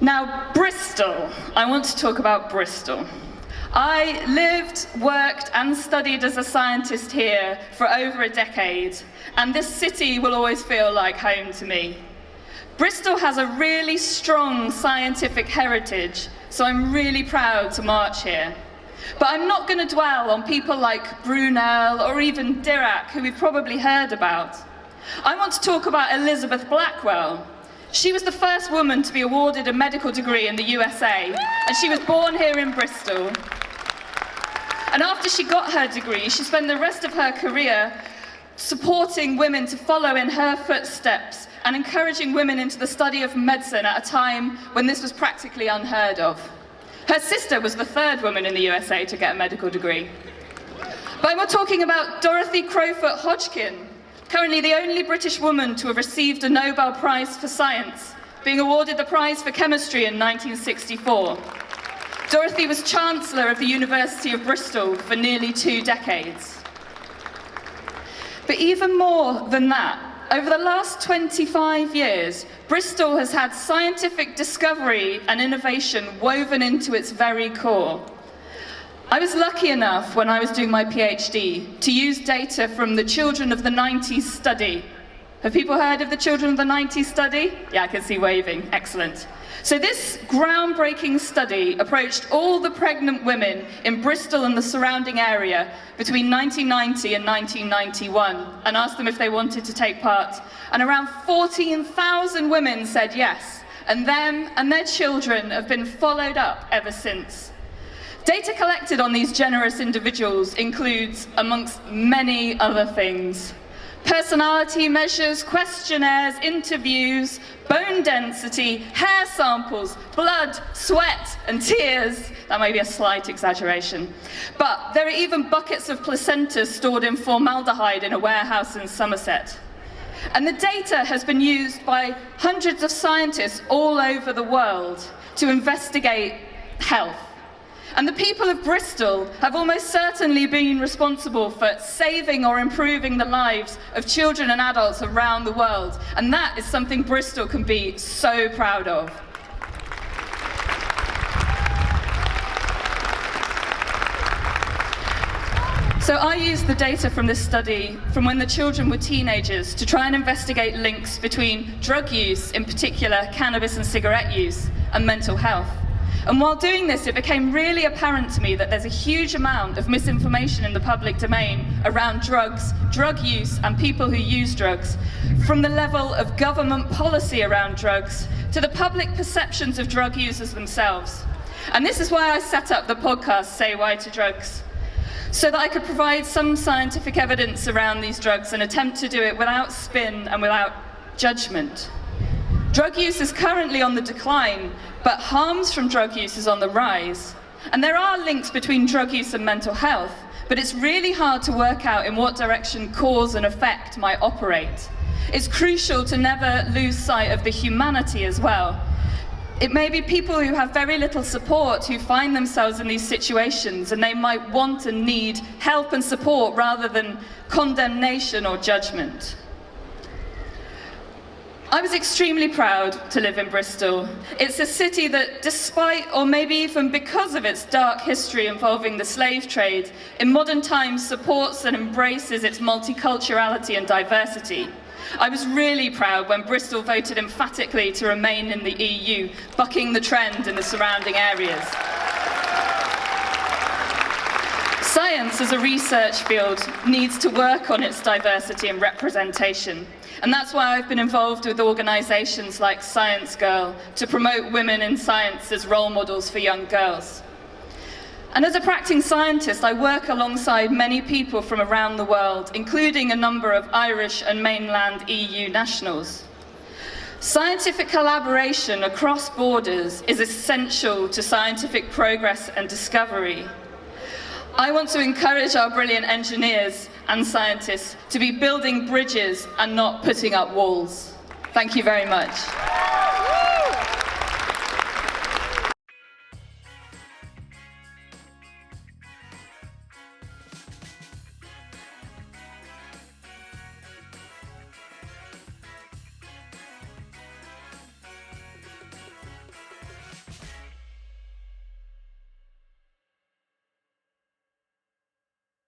Now, Bristol. I want to talk about Bristol. I lived, worked, and studied as a scientist here for over a decade, and this city will always feel like home to me. Bristol has a really strong scientific heritage, so I'm really proud to march here. But I'm not going to dwell on people like Brunel or even Dirac, who we've probably heard about. I want to talk about Elizabeth Blackwell. She was the first woman to be awarded a medical degree in the USA, and she was born here in Bristol. And after she got her degree, she spent the rest of her career supporting women to follow in her footsteps and encouraging women into the study of medicine at a time when this was practically unheard of. Her sister was the third woman in the USA to get a medical degree. But we're talking about Dorothy Crowfoot Hodgkin, currently the only British woman to have received a Nobel Prize for Science, being awarded the prize for chemistry in 1964. Dorothy was Chancellor of the University of Bristol for nearly 2 decades. But even more than that, over the last 25 years, Bristol has had scientific discovery and innovation woven into its very core. I was lucky enough, when I was doing my PhD, to use data from the Children of the 90s study. Have people heard of the Children of the 90s study? Yeah, I can see waving. Excellent. So this groundbreaking study approached all the pregnant women in Bristol and the surrounding area between 1990 and 1991 and asked them if they wanted to take part. And around 14,000 women said yes, and them and their children have been followed up ever since. Data collected on these generous individuals includes, amongst many other things, personality measures, questionnaires, interviews, bone density, hair samples, blood, sweat, and tears. That may be a slight exaggeration. But there are even buckets of placentas stored in formaldehyde in a warehouse in Somerset. And the data has been used by hundreds of scientists all over the world to investigate health. And the people of Bristol have almost certainly been responsible for saving or improving the lives of children and adults around the world. And that is something Bristol can be so proud of. So I used the data from this study from when the children were teenagers to try and investigate links between drug use, in particular cannabis and cigarette use, and mental health. And while doing this, it became really apparent to me that there's a huge amount of misinformation in the public domain around drugs, drug use, and people who use drugs, from the level of government policy around drugs to the public perceptions of drug users themselves. And this is why I set up the podcast, Say Why to Drugs, so that I could provide some scientific evidence around these drugs and attempt to do it without spin and without judgment. Drug use is currently on the decline, but harms from drug use is on the rise. And there are links between drug use and mental health, but it's really hard to work out in what direction cause and effect might operate. It's crucial to never lose sight of the humanity as well. It may be people who have very little support who find themselves in these situations, and they might want and need help and support rather than condemnation or judgment. I was extremely proud to live in Bristol. It's a city that, despite, or maybe even because of its dark history involving the slave trade, in modern times supports and embraces its multiculturality and diversity. I was really proud when Bristol voted emphatically to remain in the EU, bucking the trend in the surrounding areas. Science as a research field needs to work on its diversity and representation. And that's why I've been involved with organisations like Science Girl to promote women in science as role models for young girls. And as a practicing scientist, I work alongside many people from around the world, including a number of Irish and mainland EU nationals. Scientific collaboration across borders is essential to scientific progress and discovery. I want to encourage our brilliant engineers and scientists to be building bridges and not putting up walls. Thank you very much.